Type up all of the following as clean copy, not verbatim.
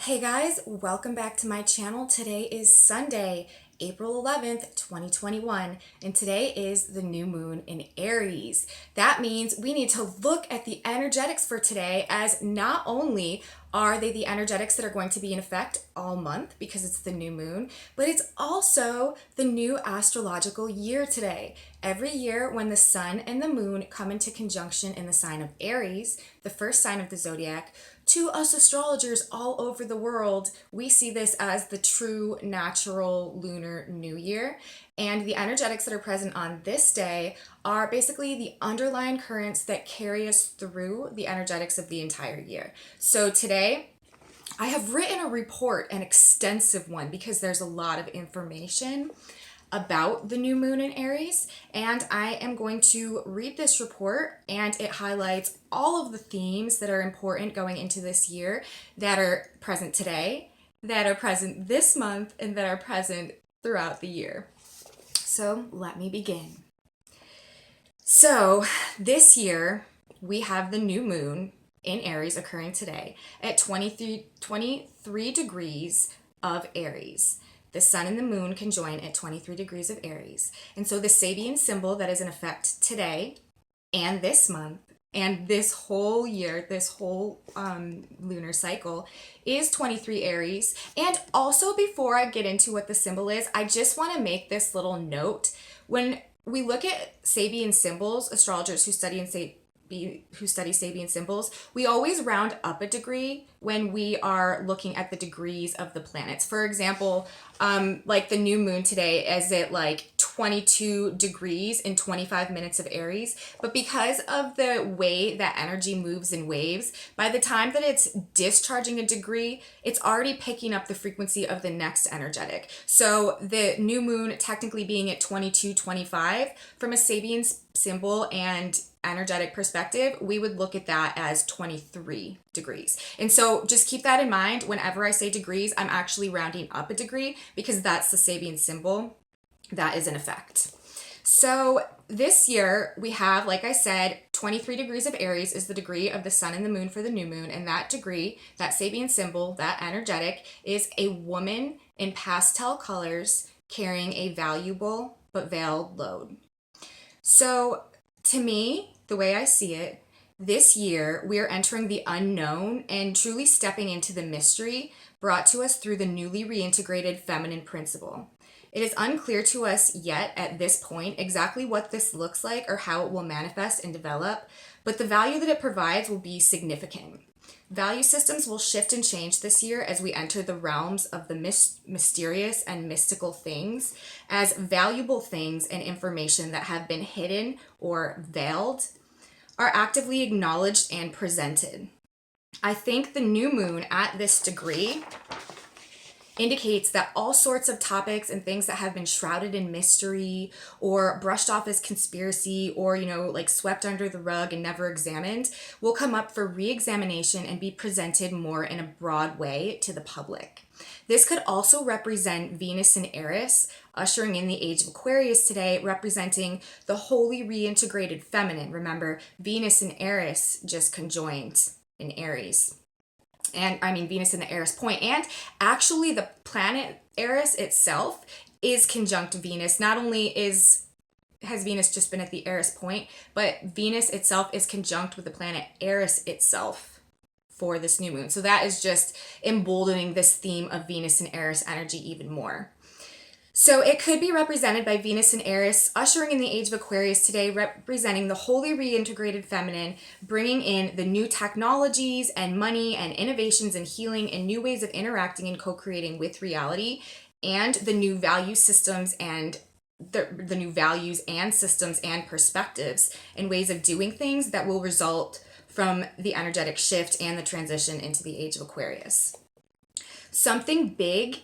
Hey guys, welcome back to my channel. Today is Sunday, April 11th, 2021, and today is the new moon in Aries. That means we need to look at the energetics for today, as not only are they the energetics that are going to be in effect all month because it's the new moon, but it's also the new astrological year today. Every year when the sun and the moon come into conjunction in the sign of Aries, the first sign of the zodiac, to us astrologers all over the world, we see this as the true natural lunar new year. And the energetics that are present on this day are basically the underlying currents that carry us through the energetics of the entire year. So today, I have written a report, an extensive one, because there's a lot of information about the new moon in Aries, and I am going to read this report, and it highlights all of the themes that are important going into this year, that are present today, that are present this month, and that are present throughout the year. So let me begin. So this year we have the new moon in Aries occurring today at 23 degrees of Aries. The sun and the moon conjoin at 23 degrees of Aries. And so the Sabian symbol that is in effect today and this month and this whole year, this whole lunar cycle is 23 Aries. And also, before I get into what the symbol is, I just want to make this little note. When we look at Sabian symbols, astrologers who study Sabian symbols, we always round up a degree when we are looking at the degrees of the planets. For example, like the new moon today is at like 22 degrees in 25 minutes of Aries. But because of the way that energy moves in waves, by the time that it's discharging a degree, it's already picking up the frequency of the next energetic. So the new moon technically being at 22-25 from a Sabian symbol and energetic perspective, we would look at that as 23 degrees. And so just keep that in mind. Whenever I say degrees, I'm actually rounding up a degree because that's the Sabian symbol that is in effect. So this year we have, like I said, 23 degrees of Aries is the degree of the sun and the moon for the new moon. And that degree, that Sabian symbol, that energetic, is a woman in pastel colors carrying a valuable but veiled load. So to me, the way I see it, this year we are entering the unknown and truly stepping into the mystery brought to us through the newly reintegrated feminine principle. It is unclear to us yet at this point exactly what this looks like or how it will manifest and develop, but the value that it provides will be significant. Value systems will shift and change this year as we enter the realms of the mysterious and mystical things, as valuable things and information that have been hidden or veiled are actively acknowledged and presented. I think the new moon at this degree indicates that all sorts of topics and things that have been shrouded in mystery or brushed off as conspiracy or, like swept under the rug and never examined will come up for re-examination and be presented more in a broad way to the public. This could also represent Venus and Aries, ushering in the age of Aquarius today, representing the wholly reintegrated feminine. Remember, Venus and Aries just conjoined in Aries. And I mean, Venus in the Eris point. And actually, the planet Eris itself is conjunct Venus. Not only has Venus just been at the Eris point, but Venus itself is conjunct with the planet Eris itself for this new moon. So that is just emboldening this theme of Venus and Eris energy even more. So it could be represented by Venus and Aries, ushering in the age of Aquarius today, representing the wholly reintegrated feminine, bringing in the new technologies and money and innovations and healing and new ways of interacting and co-creating with reality, and the new value systems and the new values and systems and perspectives and ways of doing things that will result from the energetic shift and the transition into the age of Aquarius. Something big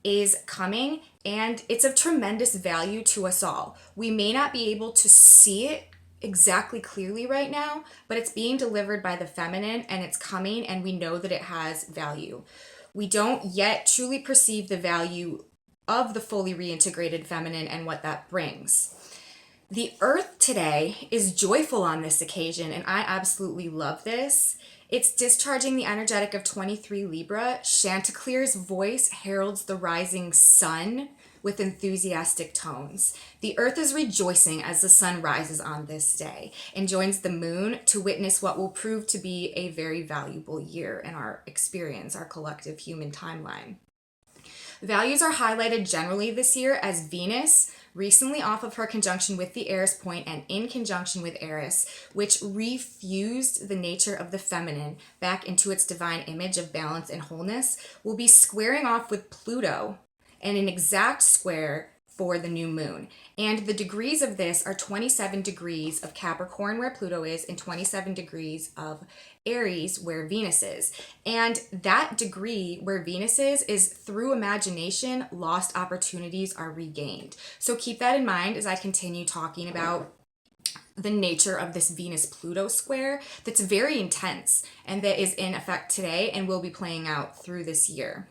is coming, and it's of tremendous value to us all. We may not be able to see it exactly clearly right now, but it's being delivered by the feminine and it's coming, and we know that it has value. We don't yet truly perceive the value of the fully reintegrated feminine and what that brings. The earth today is joyful on this occasion, and I absolutely love this. It's discharging the energetic of 23 Libra. Chanticleer's voice heralds the rising sun with enthusiastic tones. The earth is rejoicing as the sun rises on this day and joins the moon to witness what will prove to be a very valuable year in our experience, our collective human timeline. Values are highlighted generally this year as Venus, recently off of her conjunction with the Eris point and in conjunction with Eris, which refused the nature of the feminine back into its divine image of balance and wholeness, will be squaring off with Pluto and an exact square for the new moon. And the degrees of this are 27 degrees of Capricorn, where Pluto is, and 27 degrees of Aries, where Venus is. And that degree where Venus is through imagination, lost opportunities are regained. So keep that in mind as I continue talking about the nature of this Venus-Pluto square that's very intense and that is in effect today and will be playing out through this year.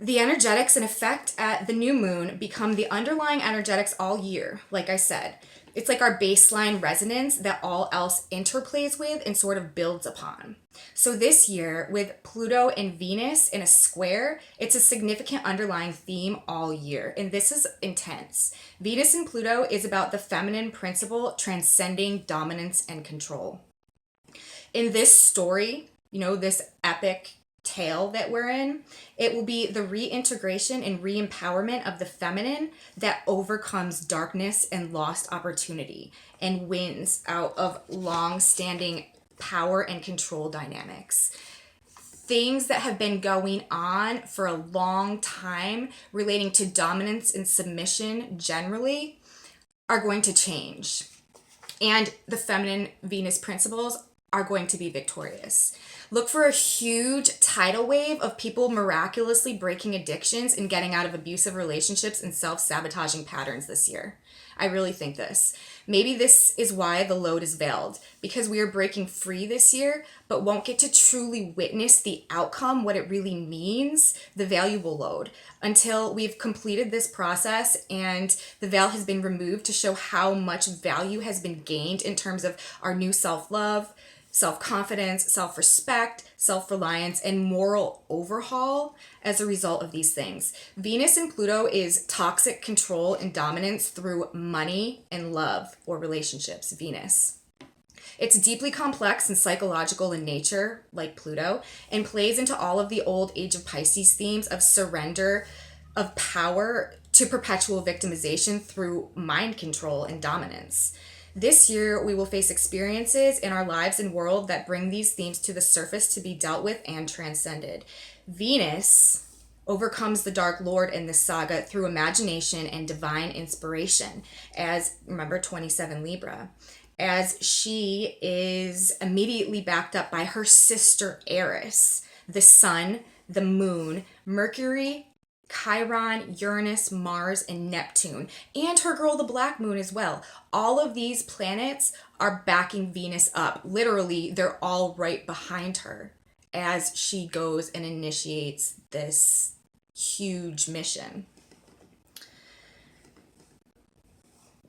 The energetics in effect at the new moon become the underlying energetics all year, like I said. It's like our baseline resonance that all else interplays with and sort of builds upon. So this year, with Pluto and Venus in a square, it's a significant underlying theme all year, and this is intense. Venus and Pluto is about the feminine principle transcending dominance and control. In this story, this epic tale that we're in, it will be the reintegration and re-empowerment of the feminine that overcomes darkness and lost opportunity and wins out of long-standing power and control dynamics. Things that have been going on for a long time relating to dominance and submission generally are going to change. And the feminine Venus principles are going to be victorious. Look for a huge tidal wave of people miraculously breaking addictions and getting out of abusive relationships and self-sabotaging patterns this year. I really think this. Maybe this is why the load is veiled, because we are breaking free this year, but won't get to truly witness the outcome, what it really means, the valuable load, until we've completed this process and the veil has been removed to show how much value has been gained in terms of our new self-love, self-confidence, self-respect, self-reliance, and moral overhaul as a result of these things. Venus and Pluto is toxic control and dominance through money and love or relationships, Venus. It's deeply complex and psychological in nature, like Pluto, and plays into all of the old Age of Pisces themes of surrender, of power to perpetual victimization through mind control and dominance. This year, we will face experiences in our lives and world that bring these themes to the surface to be dealt with and transcended. Venus overcomes the Dark Lord in this saga through imagination and divine inspiration, as, remember, 27 Libra, as she is immediately backed up by her sister Eris, the sun, the moon, Mercury, Chiron, Uranus, Mars, and Neptune, and her girl, the Black Moon, as well. All of these planets are backing Venus up. Literally, they're all right behind her as she goes and initiates this huge mission.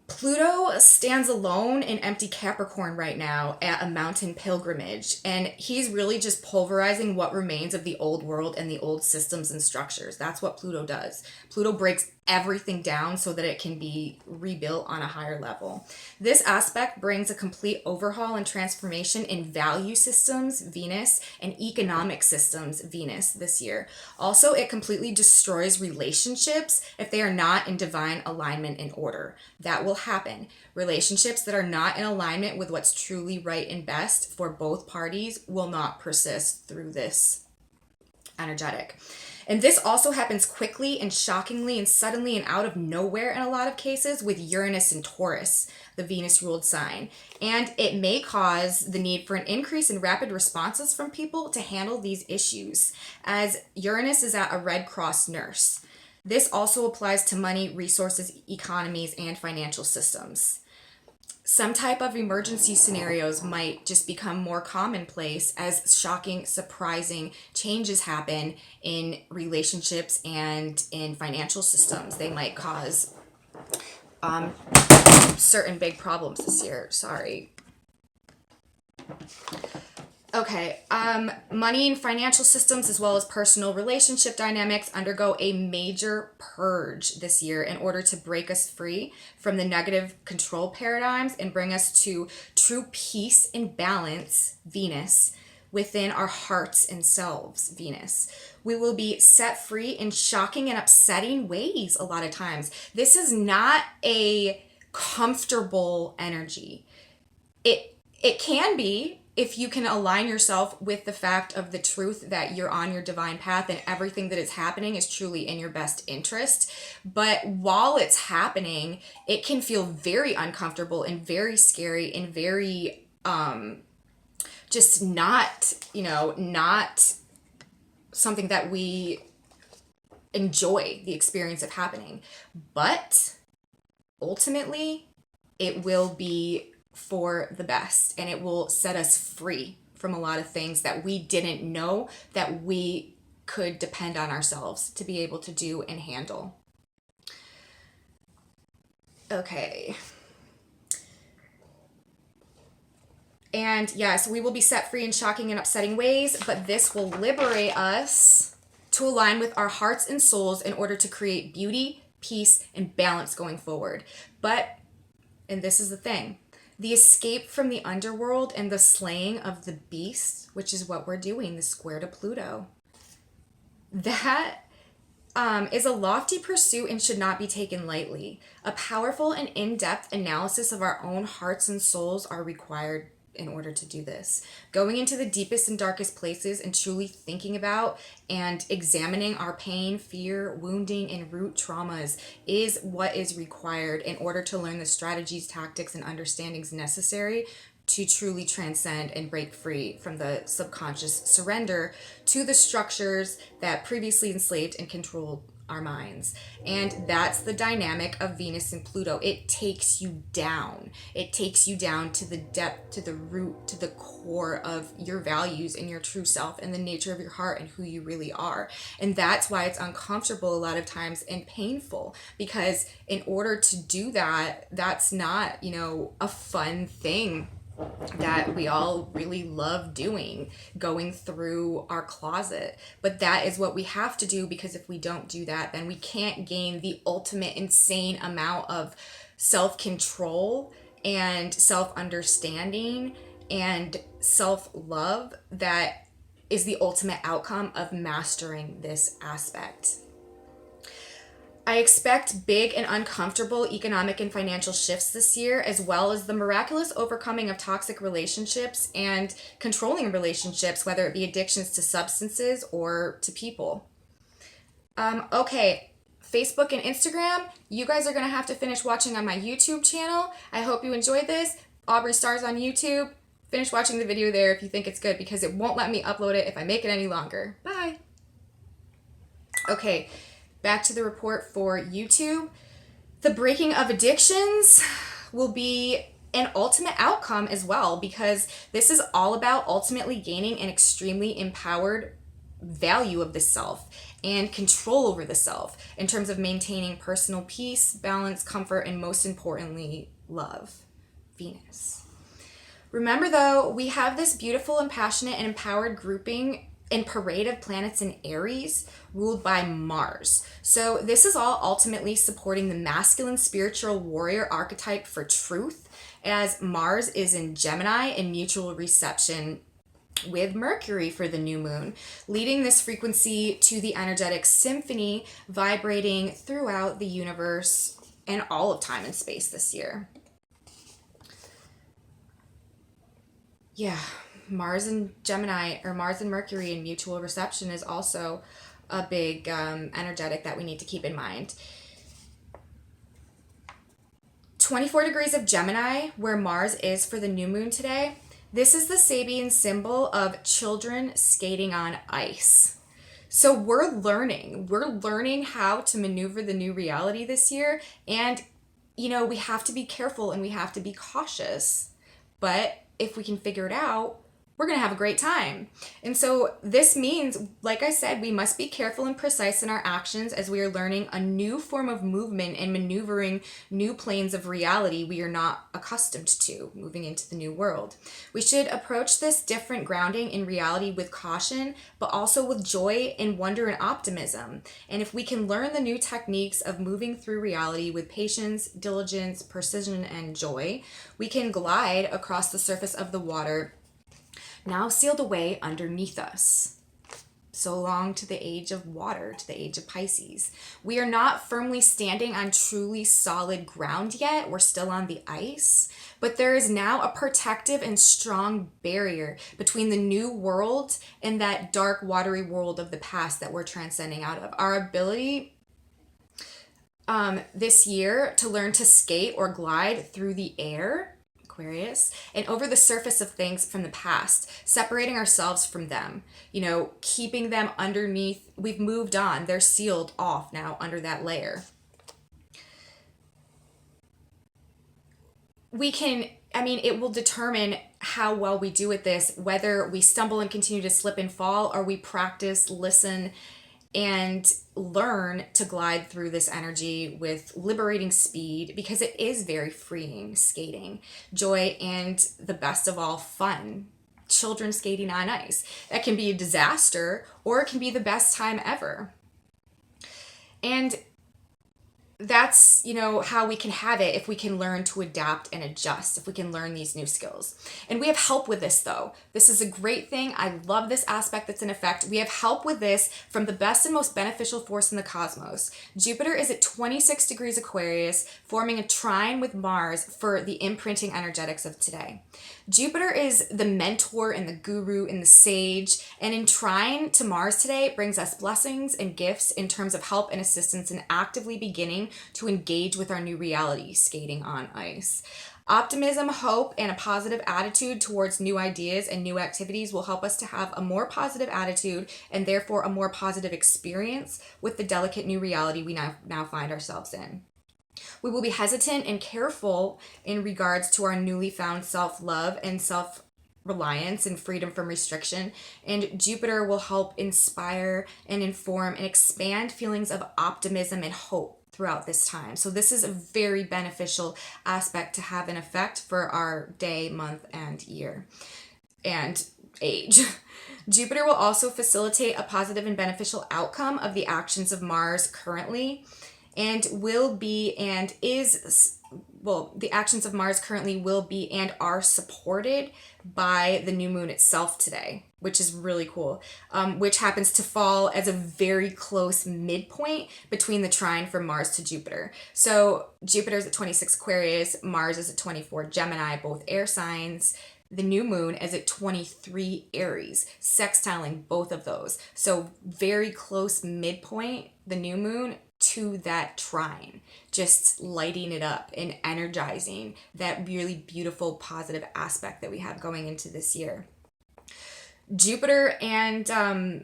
Pluto stands alone in empty Capricorn right now at a mountain pilgrimage, and he's really just pulverizing what remains of the old world and the old systems and structures. That's what Pluto does. Pluto breaks everything down so that it can be rebuilt on a higher level. This aspect brings a complete overhaul and transformation in value systems, Venus, and economic systems, Venus, this year. Also, it completely destroys relationships if they are not in divine alignment and order. That will happen. Relationships that are not in alignment with what's truly right and best for both parties will not persist through this energetic. And this also happens quickly and shockingly and suddenly and out of nowhere in a lot of cases with Uranus and Taurus, the Venus-ruled sign. And it may cause the need for an increase in rapid responses from people to handle these issues, as Uranus is at a Red Cross nurse. This also applies to money, resources, economies, and financial systems. Some type of emergency scenarios might just become more commonplace as shocking, surprising changes happen in relationships and in financial systems. They might cause certain big problems this year. Sorry. Okay, money and financial systems as well as personal relationship dynamics undergo a major purge this year in order to break us free from the negative control paradigms and bring us to true peace and balance, Venus, within our hearts and selves, Venus. We will be set free in shocking and upsetting ways a lot of times. This is not a comfortable energy. It can be if you can align yourself with the fact of the truth that you're on your divine path and everything that is happening is truly in your best interest. But while it's happening, it can feel very uncomfortable and very scary and very just not, not something that we enjoy the experience of happening. But ultimately, it will be for the best, and it will set us free from a lot of things that we didn't know that we could depend on ourselves to be able to do and handle. Okay. And yes, we will be set free in shocking and upsetting ways, but this will liberate us to align with our hearts and souls in order to create beauty, peace, and balance going forward. But, and this is the thing, the escape from the underworld and the slaying of the beast, which is what we're doing, the square to Pluto, that is a lofty pursuit and should not be taken lightly. A powerful and in-depth analysis of our own hearts and souls are required in order to do this. Going into the deepest and darkest places and truly thinking about and examining our pain, fear, wounding, and root traumas is what is required in order to learn the strategies, tactics, and understandings necessary to truly transcend and break free from the subconscious surrender to the structures that previously enslaved and controlled our minds. And that's the dynamic of Venus and Pluto. It takes you down. It takes you down to the depth, to the root, to the core of your values and your true self and the nature of your heart and who you really are. And that's why it's uncomfortable a lot of times and painful, because in order to do that, that's not, a fun thing that we all really love doing, going through our closet. But that is what we have to do, because if we don't do that, then we can't gain the ultimate insane amount of self-control and self-understanding and self-love that is the ultimate outcome of mastering this aspect. I expect big and uncomfortable economic and financial shifts this year, as well as the miraculous overcoming of toxic relationships and controlling relationships, whether it be addictions to substances or to people. Okay, Facebook and Instagram, you guys are going to have to finish watching on my YouTube channel. I hope you enjoyed this. Aubrey Stars on YouTube. Finish watching the video there if you think it's good, because it won't let me upload it if I make it any longer. Bye. Okay. Back to the report for YouTube. The breaking of addictions will be an ultimate outcome as well, because this is all about ultimately gaining an extremely empowered value of the self and control over the self in terms of maintaining personal peace, balance, comfort, and most importantly, love. Venus. Remember though, we have this beautiful and passionate and empowered grouping and parade of planets in Aries ruled by Mars. So this is all ultimately supporting the masculine spiritual warrior archetype for truth, as Mars is in Gemini in mutual reception with Mercury for the new moon, leading this frequency to the energetic symphony vibrating throughout the universe and all of time and space this year. Yeah. Mars and Gemini, or Mars and Mercury in mutual reception, is also a big energetic that we need to keep in mind. 24 degrees of Gemini, where Mars is for the new moon today. This is the Sabian symbol of children skating on ice. So we're learning how to maneuver the new reality this year. And, we have to be careful and we have to be cautious. But if we can figure it out, we're going to have a great time. And so this means, like I said, we must be careful and precise in our actions as we are learning a new form of movement and maneuvering new planes of reality we are not accustomed to, moving into the new world. We should approach this different grounding in reality with caution, but also with joy and wonder and optimism. And if we can learn the new techniques of moving through reality with patience, diligence, precision, and joy, we can glide across the surface of the water now sealed away underneath us. So long to the age of water, to the age of Pisces. We are not firmly standing on truly solid ground yet. We're still on the ice, but there is now a protective and strong barrier between the new world and that dark, watery world of the past that we're transcending out of. Our ability this year to learn to skate or glide through the air, Aquarius, and over the surface of things from the past, separating ourselves from them, keeping them underneath. We've moved on. They're sealed off now under that layer. It will determine how well we do at this, whether we stumble and continue to slip and fall, or we practice, listen, and learn to glide through this energy with liberating speed, because it is very freeing, skating, joy, and the best of all, fun. Children skating on ice. That can be a disaster, or it can be the best time ever. And that's, how we can have it if we can learn to adapt and adjust, if we can learn these new skills. And we have help with this, though. This is a great thing. I love this aspect that's in effect. We have help with this from the best and most beneficial force in the cosmos. Jupiter is at 26 degrees Aquarius, forming a trine with Mars for the imprinting energetics of today. Jupiter is the mentor and the guru and the sage, and in trine to Mars today brings us blessings and gifts in terms of help and assistance in actively beginning to engage with our new reality, skating on ice. Optimism, hope, and a positive attitude towards new ideas and new activities will help us to have a more positive attitude and therefore a more positive experience with the delicate new reality we now find ourselves in. We will be hesitant and careful in regards to our newly found self-love and self-reliance and freedom from restriction. And Jupiter will help inspire and inform and expand feelings of optimism and hope throughout this time. So this is a very beneficial aspect to have an effect for our day, month, and year, and age. Jupiter will also facilitate a positive and beneficial outcome of the actions of Mars currently, and will be and is, the actions of Mars currently will be and are supported by the new moon itself today, which is really cool, which happens to fall as a very close midpoint between the trine from Mars to Jupiter. So Jupiter's at 26 Aquarius, Mars is at 24 Gemini, both air signs. The new moon is at 23 Aries, sextiling both of those. So very close midpoint, the new moon, to that trine, just lighting it up and energizing that really beautiful positive aspect that we have going into this year. Jupiter and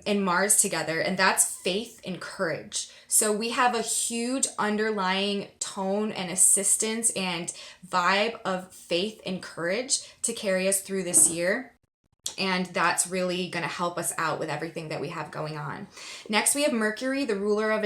Mars together, and that's faith and courage. So we have a huge underlying tone and assistance and vibe of faith and courage to carry us through this year. And that's really going to help us out with everything that we have going on. Next, we have Mercury, the ruler of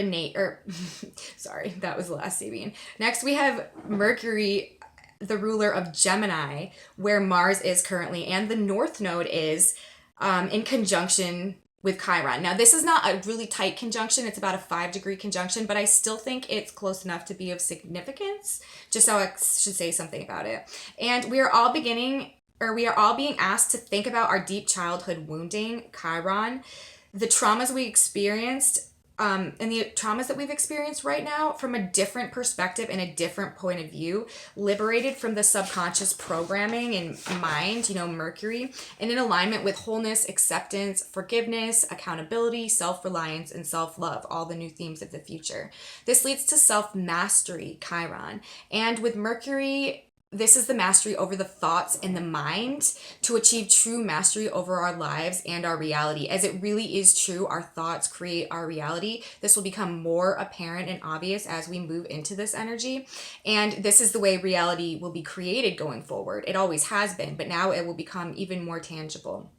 sorry, that was the last Sabian. Next, we have Mercury, the ruler of Gemini, where Mars is currently, and the North Node is in conjunction with Chiron. Now, this is not a really tight conjunction. It's about a 5-degree conjunction, but I still think it's close enough to be of significance, just so I should say something about it. And we are all being asked to think about our deep childhood wounding, Chiron, the traumas we experienced, and the traumas that we've experienced right now from a different perspective and a different point of view, liberated from the subconscious programming and mind, Mercury, and in alignment with wholeness, acceptance, forgiveness, accountability, self-reliance, and self-love, all the new themes of the future. This leads to self-mastery, Chiron. And with Mercury, this is the mastery over the thoughts and the mind to achieve true mastery over our lives and our reality. As it really is true, our thoughts create our reality. This will become more apparent and obvious as we move into this energy. And this is the way reality will be created going forward. It always has been, but now it will become even more tangible.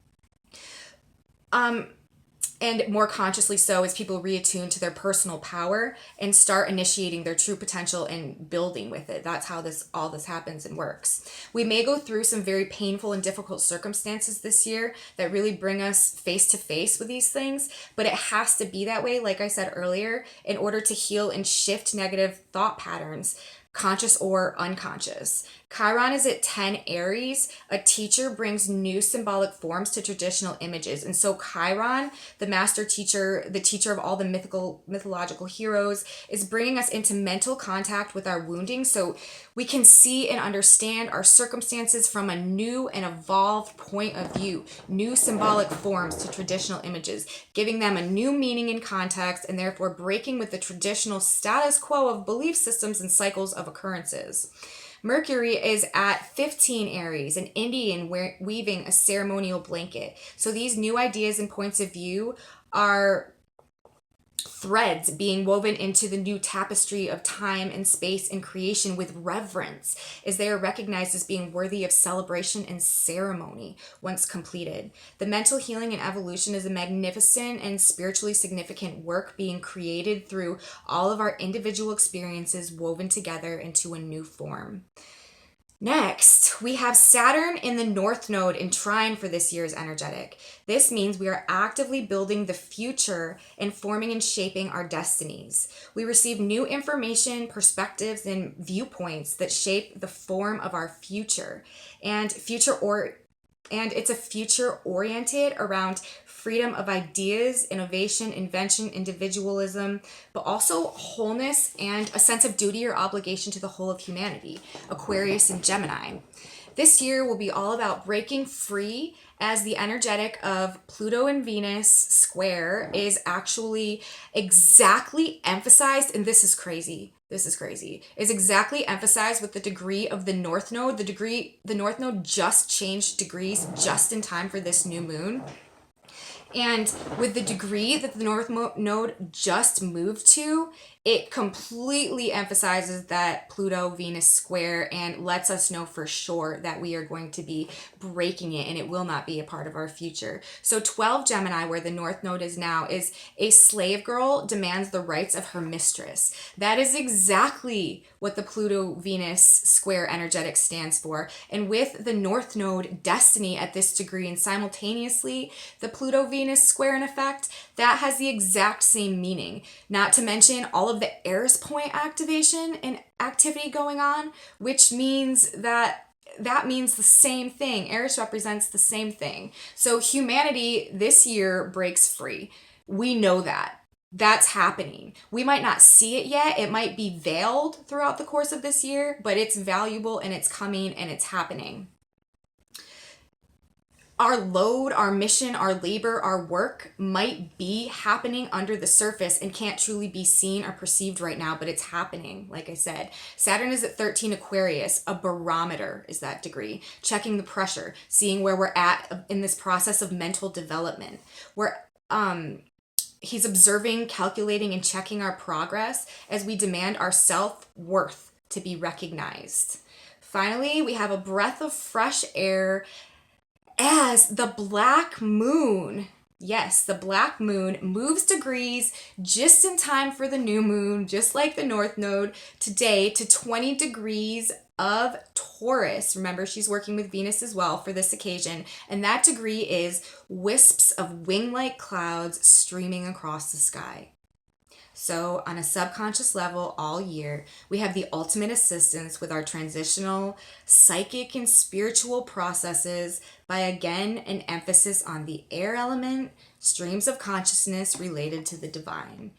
And more consciously so as people reattune to their personal power and start initiating their true potential and building with it. That's how all this happens and works. We may go through some very painful and difficult circumstances this year that really bring us face to face with these things, but it has to be that way, like I said earlier, in order to heal and shift negative thought patterns, conscious or unconscious. Chiron is at 10 Aries. A teacher brings new symbolic forms to traditional images. And so Chiron, the master teacher, the teacher of all the mythological heroes, is bringing us into mental contact with our wounding so we can see and understand our circumstances from a new and evolved point of view, new symbolic forms to traditional images, giving them a new meaning and context, and therefore breaking with the traditional status quo of belief systems and cycles of occurrences. Mercury is at 15 Aries, an Indian weaving a ceremonial blanket. So these new ideas and points of view are threads being woven into the new tapestry of time and space and creation with reverence, as they are recognized as being worthy of celebration and ceremony once completed. The mental healing and evolution is a magnificent and spiritually significant work being created through all of our individual experiences woven together into a new form. Next, we have Saturn in the North Node in trine for this year's energetic. This means we are actively building the future and forming and shaping our destinies. We receive new information, perspectives, and viewpoints that shape the form of our future. And it's a future oriented around freedom of ideas, innovation, invention, individualism, but also wholeness and a sense of duty or obligation to the whole of humanity, Aquarius and Gemini. This year will be all about breaking free, as the energetic of Pluto and Venus square is actually exactly emphasized, and this is crazy, is exactly emphasized with the degree of the North Node. The North Node just changed degrees just in time for this new moon. And with the degree that the North Node just moved to, it completely emphasizes that Pluto-Venus square and lets us know for sure that we are going to be breaking it and it will not be a part of our future. So 12 Gemini, where the North Node is now, is a slave girl demands the rights of her mistress. That is exactly what the Pluto-Venus square energetic stands for. And with the North Node destiny at this degree and simultaneously the Pluto-Venus square in effect, that has the exact same meaning. Not to mention all of the Eris point activation and activity going on, which means that means the same thing. Eris represents the same thing. So humanity this year breaks free. We know that. That's happening. We might not see it yet. It might be veiled throughout the course of this year, but it's valuable and it's coming and it's happening. Our load, our mission, our labor, our work might be happening under the surface and can't truly be seen or perceived right now, but it's happening. Like I said, Saturn is at 13 Aquarius. A barometer is that degree, checking the pressure, seeing where we're at in this process of mental development. He's observing, calculating, and checking our progress as we demand our self-worth to be recognized. Finally, we have a breath of fresh air as the black moon, yes, the black moon moves degrees just in time for the new moon, just like the North Node, today to 20 degrees of Taurus. Remember, she's working with Venus as well for this occasion. And that degree is wisps of wing-like clouds streaming across the sky. So on a subconscious level all year, we have the ultimate assistance with our transitional psychic and spiritual processes by again an emphasis on the air element, streams of consciousness related to the divine.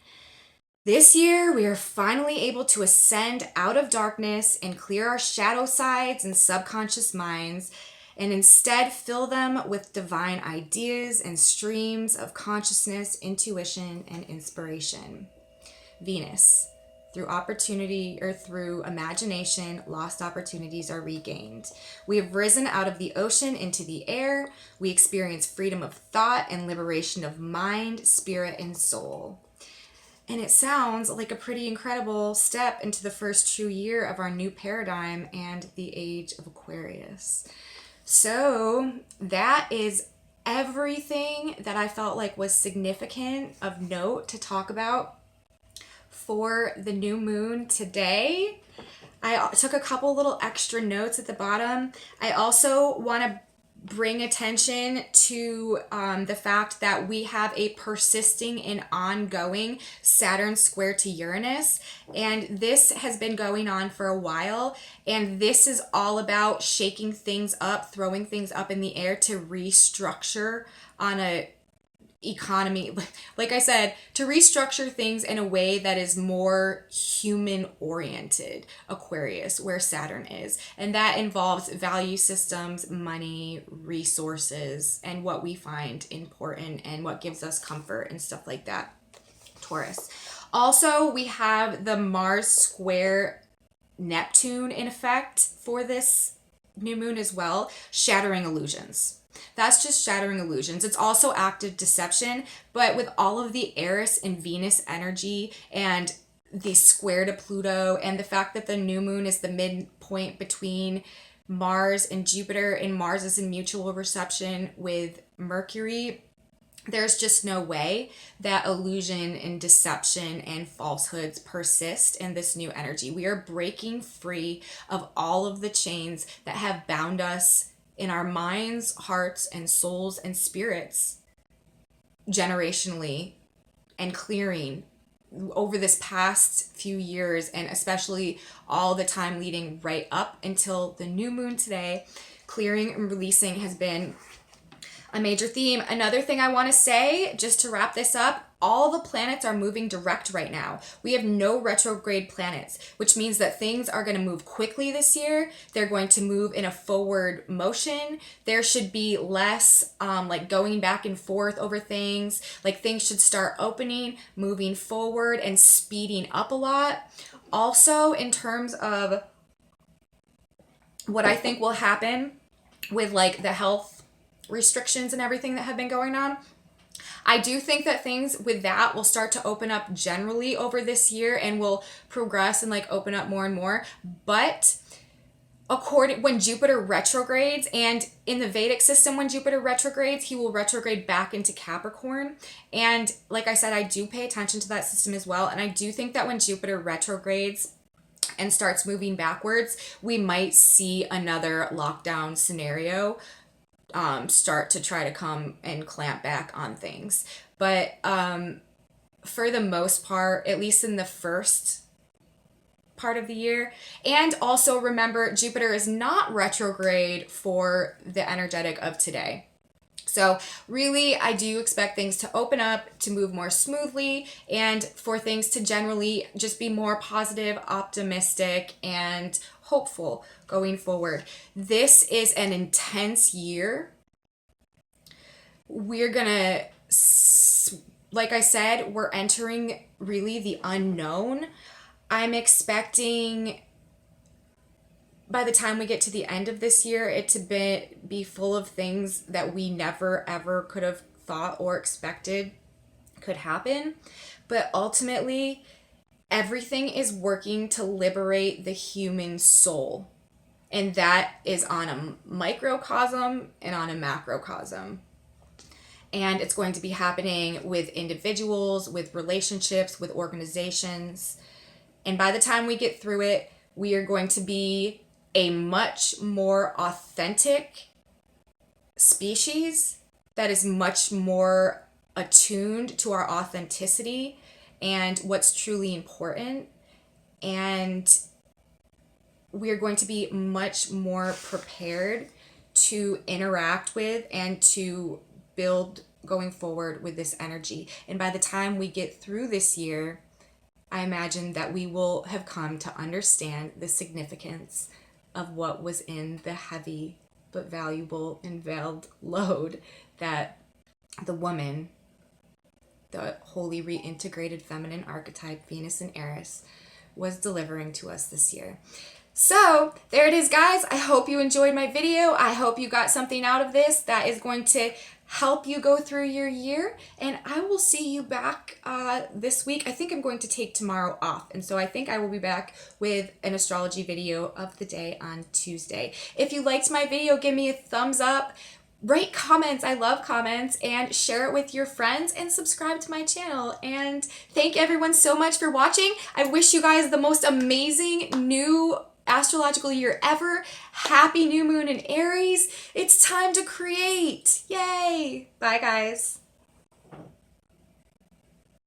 This year, we are finally able to ascend out of darkness and clear our shadow sides and subconscious minds, and instead fill them with divine ideas and streams of consciousness, intuition, and inspiration. Venus. Through opportunity or through imagination, lost opportunities are regained. We have risen out of the ocean into the air. We experience freedom of thought and liberation of mind, spirit, and soul. And it sounds like a pretty incredible step into the first true year of our new paradigm and the age of Aquarius. So that is everything that I felt like was significant of note to talk about for the new moon today. I took a couple little extra notes at the bottom. I also want to bring attention to the fact that we have a persisting and ongoing Saturn square to Uranus, and this has been going on for a while, and this is all about shaking things up, throwing things up in the air to restructure on a economy, like I said, to restructure things in a way that is more human oriented. Aquarius, where Saturn is, and that involves value systems, money, resources, and what we find important and what gives us comfort and stuff like that. Taurus. Also, we have the Mars square Neptune in effect for this new moon as well, shattering illusions. That's just shattering illusions. It's also active deception, but with all of the Eris and Venus energy and the square to Pluto and the fact that the new moon is the midpoint between Mars and Jupiter, and Mars is in mutual reception with Mercury, there's just no way that illusion and deception and falsehoods persist in this new energy. We are breaking free of all of the chains that have bound us in our minds, hearts, and souls and spirits generationally, and clearing over this past few years, and especially all the time leading right up until the new moon today. Clearing and releasing has been a major theme. Another thing I want to say, just to wrap this up, all the planets are moving direct right now. We have no retrograde planets, which means that things are going to move quickly this year. They're going to move in a forward motion. There should be less like going back and forth over things. Like things should start opening, moving forward, and speeding up a lot. Also, in terms of what I think will happen with like the health restrictions and everything that have been going on, I do think that things with that will start to open up generally over this year and will progress and like open up more and more. But when Jupiter retrogrades, and in the Vedic system, when Jupiter retrogrades, he will retrograde back into Capricorn. And like I said, I do pay attention to that system as well. And I do think that when Jupiter retrogrades and starts moving backwards, we might see another lockdown scenario start to try to come and clamp back on things. But for the most part, at least in the first part of the year, and also remember, Jupiter is not retrograde for the energetic of today. So really, I do expect things to open up, to move more smoothly, and for things to generally just be more positive, optimistic, and hopeful going forward. This is an intense year. We're gonna, like I said, we're entering really the unknown. I'm expecting by the time we get to the end of this year, it to be full of things that we never ever could have thought or expected could happen. But ultimately, everything is working to liberate the human soul. And that is on a microcosm and on a macrocosm. And it's going to be happening with individuals, with relationships, with organizations. And by the time we get through it, we are going to be a much more authentic species that is much more attuned to our authenticity and what's truly important. And we are going to be much more prepared to interact with and to build going forward with this energy. And by the time we get through this year, I imagine that we will have come to understand the significance of what was in the heavy but valuable and veiled load that the woman, the wholly reintegrated feminine archetype, Venus and Aries, was delivering to us this year. So there it is, guys. I hope you enjoyed my video. I hope you got something out of this that is going to help you go through your year. And I will see you back this week. I think I'm going to take tomorrow off. And so I think I will be back with an astrology video of the day on Tuesday. If you liked my video, give me a thumbs up. Rate comments. I love comments, and share it with your friends and subscribe to my channel. And thank everyone so much for watching. I wish you guys the most amazing new astrological year ever. Happy new moon in Aries. It's time to create. Yay. Bye guys.